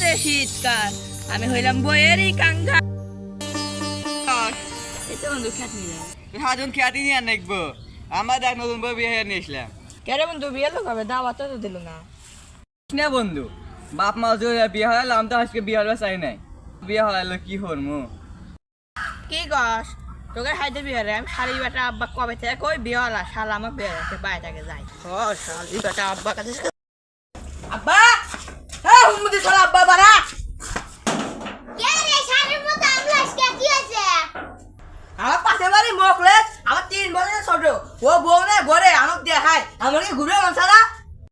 যে শীতকাল, আমি হইলাম বইয়েরই কাঙ্গা। এটা বন্ধু খ্যাত নিয়ে সারাজন খেয়াতি নিয়ে দেখবো। আমার দেখ নতুন বই বিয়ে নিয়ে আসলাম। কেরে বন্ধু বিয়ে লোক হবে, দাওয়াত তো দিল না। না বন্ধু, বাপ মা বিয়ে হলাম তো আজকে বিয়ে হওয়া চাই নাই। বিয়ে হলো কি হরমু? কি গস তোকে হাইতে বিয়ে রে? আমি শালি বেটা আব্বা কবে থেকে কই বিয়ে হলা, শালা আমার বিয়ে হচ্ছে বাইরে থেকে যাই। ও শালি বেটা আব্বা কাছে আব্বা, হ্যাঁ হুমুদি চল আব্বা বাড়া। কে রে শাড়ির মতো আমলাস কে কি আছে? আমার পাশে বাড়ি মোকলে, আমার 3 বছরের ছোট ও বউ না ঘরে আমাকে দেখায়, আমার কি ঘুরে মনসালা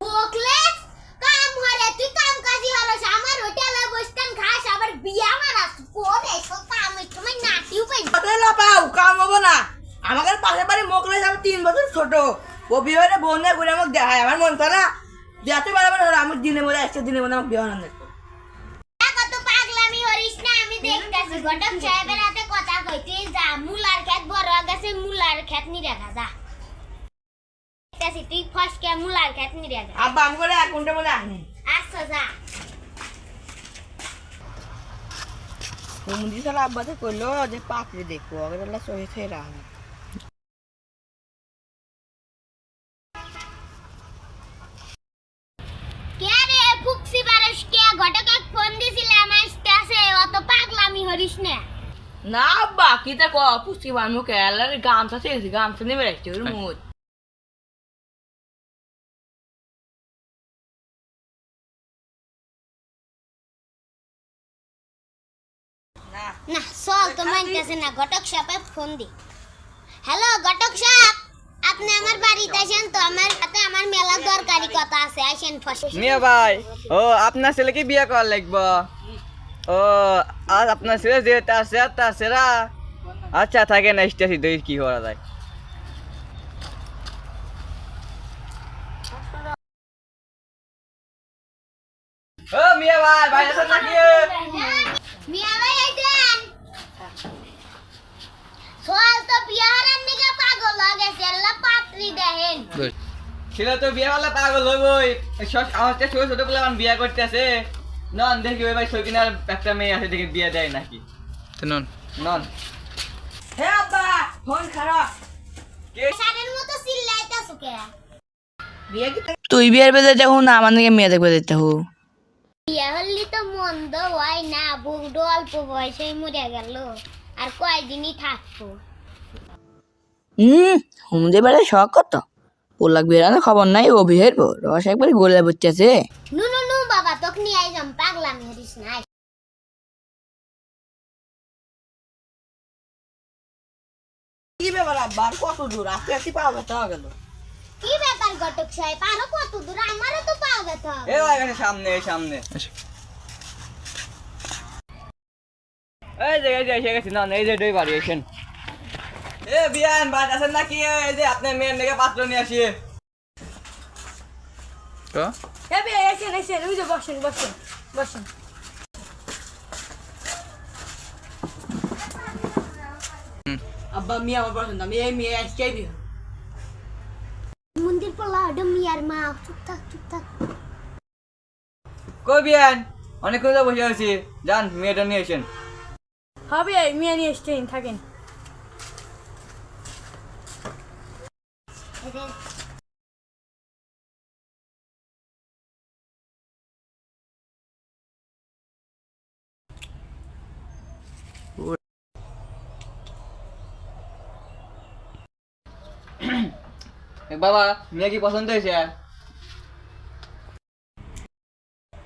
বকলেস কাম হরে তুই কাম কাজি হরস আমার হোটেলে বসতান খাস আবার বিয়া মারাস কোনে সব কাম তুমি নাটিও পাই হোটেলে পাও কাম হবো না। আমাকে পাশে বাড়ি মোকলে, আমার 3 বছর ছোট ও বিয়ে হয়ে বউ না ঘুরে আমাকে দেখায়, আমার মনসালা যাতে বারবার হলো আমার দিনের মধ্যে একটা দিনের মধ্যে আমাকে বিয়ে হন দেখো। কত পাগলামি হরিস না আমি দেখতাছি ঘটক সাহেবের হাতে কথা কইতে যা মুলার ক্ষেত বড় গাছে মুলার ক্ষেত নি দেখা যা দেখতাছি তুই ফসকে মুলার ক্ষেত নি দেখা আব্বা আমি করে অ্যাকাউন্টের মধ্যে আসেন আচ্ছা যা হুমুদি চল আব্বাতে কইলো যে পাত্রে দেখবো আগেরলা চোখে থেকে রাখ। কে রে ফুকসি বারস কে ঘটকে ফোন দিছিলাম আসতেছে অত পাগলামি হরিস না না আব্বা কি তা ক পুষ্টি বানমু কেলার গামছা চেয়েছি, গামছা নেবে রাখছি ওর মুখ। না না চল তো মানতেছে না ঘটক সাহেব ফোন দি হ্যালো ঘটক সাহেব আপনি আমার বাড়িতে আসেন তো আমার সাথে আমার মেলা দরকারি কথা আছে আসেন ফসে মিয়া ভাই, ও আপনার ছেলেকে বিয়ে করা লাগবো। ও আর আপনার ছেলে যে তার সেরা আচ্ছা থাকে না স্টেশন দেখি কি করা যায়। ও মিয়া ভাই, ভাই আছেন নাকি? মিয়া ভাই আইছেন চল তো বিয়ারের নিকে পাগল হয়ে গেছে আল্লাহ পাত্রী দেখেন ছেলে তো বিয়ে হলে পাগল হইবই। আমার ছোট ছোট বলে আমার বিয়ে করতেছে। নন দেখি ওই ভাই সকিনার একটা মেয়ে আছে দেখি বিয়ে দেয় নাকি। নন নন হে আব্বা ফোন খারাপ সারের মতো চিল্লাইতাছ কে বিয়ে কি তুই বিয়ের বেজে দেখো না আমার নাকি মেয়ে দেখবে দেখতে হো। বিয়া হলি তো মন্দ হয় না বুড়ো অল্প বয়সে মরে গেল আর কয়দিনই থাকবো হুমুদি বেড়ে শখ কত পোলাক বেড়ানো খবর নাই, ও বিয়ের পর রস একবার গোলে বুঝতেছে। নু নু নু বাবা তোকে নিয়ে আইলাম পাগলামি হরিস না কি ব্যাপার আব্বা কত দূর আস্তে আস্তে পাওয়া যেতে গেল? কি ব্যাপার ঘটক সাহেব আরো কত দূর আমারও তো পাওয়া যেতে হবে এ ভাই এখানে সামনে সামনে এই যে এসে গেছি। না এই যে দুই বাড়ি এসেন। এ বিয়ান বাদ আছেন নাকি? এই যে আপনার মেয়ের নাকি পাত্র নিয়ে আসি তো। এ বে এসেন এসেন ওই যে বসেন বসেন বসেন। আব্বা মিয়া আমার পছন্দ, আমি এই মেয়ে আজকেই বিয়ে। মন্দির পড়লা মিয়ার মা চুপ থাক কই বিয়ান, অনেকক্ষণ ধরে বসে আছি, যান মেয়েটা নিয়ে এসেন। হবে মিয়া নিয়ে এসছেন থাকেন। বাবা মেয়ে কি পছন্দ হয়েছে?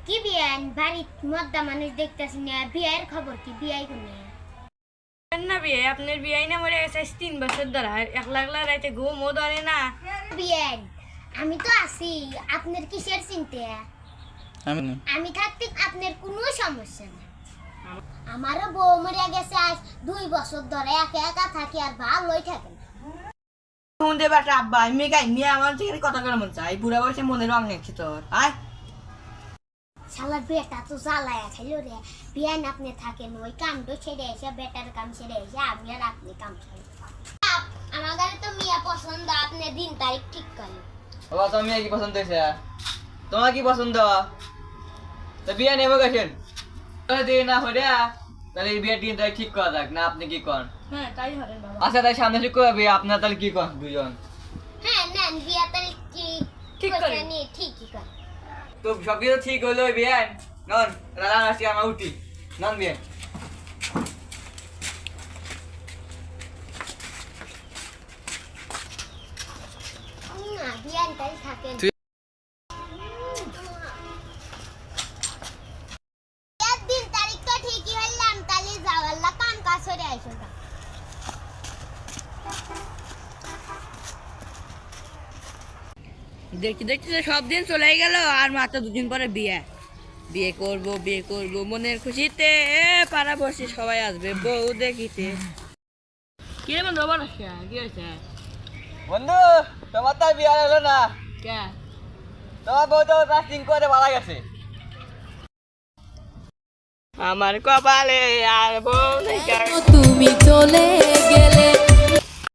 কি বিয়ান বাড়ি মদ্দা মানুষ দেখতেছি না বিয়ের খবর কি বিয়াই কোনে না বিয়ে আপনার বিয়ে না মরে গেছে 3 বছর ধরে, একলা একলা রাইতে ঘুমও ধরে না। বিয়ান আমি তো আছি আপনার কিসের চিন্তা আমি থাকতে আপনার কোনো সমস্যা না আমারও বউ মরে গেছে আজ 2 বছর ধরে একা একা থাকি আর ভালোই থাকে না হুমুদি বেটা আব্বা আমি গাই মিয়া আমার যেখানে কথা করে মন চাই, বুড়া বয়সে মনে রং নেছি তোর। আয় শালার বেটা তো জ্বালায়া খাইল রে বিয়ান আপনি থাকেন ওই কামটা ছেড়ে এসে বেটার কাম ছেড়ে এসে আমি আর আপনি কাম ছেড়ে আমাদের তো মিয়া পছন্দ আপনি দিন তারিখ ঠিক করেন বাবা তোমার মেয়ে কি পছন্দ হয়েছে? তোমার কি পছন্দ? তো বিয়ে নেবো গেছেন। দিয়ে না হলে তাহলে এই বিয়ের দিন তাই ঠিক করা যাক না, আপনি কি করেন? হ্যাঁ তাই হবে বাবা। আচ্ছা তাই সামনে ঠিক করবে, আপনার তাহলে কি করেন দুজন? হ্যাঁ নেন বিয়া তাহলে কি ঠিক করে করে। নিয়ে ঠিকই কর। তো সব কিছু ঠিক হলো বিয়ান, নন রান্না আসছি আমার উঠি, নন বিয়ান। বিয়ান তাই থাকেন। বিয়ার দিন তারিখ তো ঠিকই হইলাম, তাহলে যাওয়াল্লা কাম কাজ করে আইসো না। দেখতে দেখতে তো সব দিন চলে গেল, আর মাত্র দুদিন পরে বিয়ে। বিয়ে করব মনের খুশিতে, পাড়া বসে সবাই আসবে বউ দেখিতে। কি রে বন্ধু আবার আসছে, কি হয়েছে? বন্ধু তোমার তো আর বিয়ে হলো না, কে? তোমার বউ তো প্লাস্টিং করে মারা গেছে। আমার কপালে আর বউ নেই। তুমি চলে